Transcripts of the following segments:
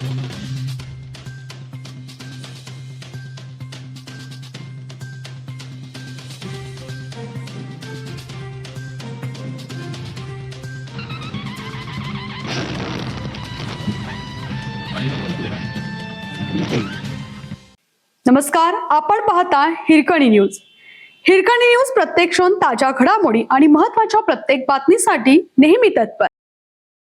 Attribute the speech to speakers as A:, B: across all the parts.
A: नमस्कार, आपण पाहता हिरकणी न्यूज. हिरकणी न्यूज प्रत्येक क्षण ताज्या घडामोडी आणि महत्त्वाच्या प्रत्येक बातमीसाठी नेहमी तत्पर.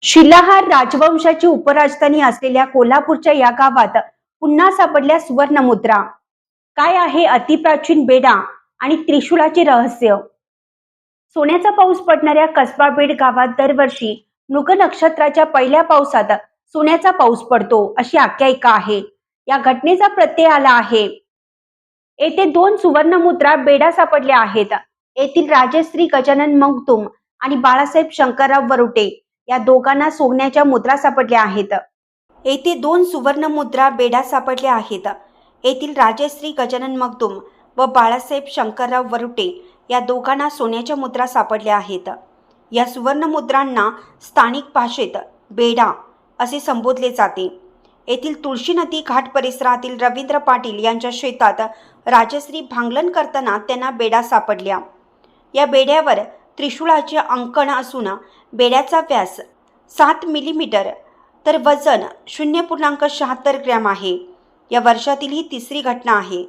B: शिलाहार राजवंशाची उपराजधानी असलेल्या कोल्हापूरच्या या गावात पुन्हा सापडल्या सुवर्ण मुद्रा. काय आहे अतिप्राचीन बेडा आणि त्रिशूळाचे रहस्य? सोन्याचा पाऊस पडणाऱ्या कसबा बेड गावात दरवर्षी मृग नक्षत्राच्या पहिल्या पावसात सोन्याचा पाऊस पडतो अशी आख्यायिका आहे. या घटनेचा प्रत्यय आला आहे. येथे 2 सुवर्ण मुद्रा बेडा सापडल्या आहेत. येथील राजश्री गजानन मगदुम आणि बाळासाहेब शंकरराव वरुटे या दोघांना सोन्याच्या मुद्रा सापडल्या आहेत. येथे 2 सुवर्ण मुद्रा बेडा सापडल्या आहेत. येथील राजश्री गजानन मगदुम व बाळासाहेब शंकरराव वरुटे या दोघांना सोन्याच्या मुद्रा सापडल्या आहेत. या सुवर्ण मुद्रांना स्थानिक भाषेत बेडा असे संबोधले जाते. येथील तुळशी नदी घाट परिसरातील रवींद्र पाटील यांच्या शेतात राजश्री भांगलन करताना त्यांना बेडा सापडल्या. या बेड्यावर त्रिशूळाचे अंकन असून बेड्याचा व्यास 7 मिलीमीटर तर वजन 0.76 ग्रॅम आहे. या वर्षातील ही तिसरी घटना आहे.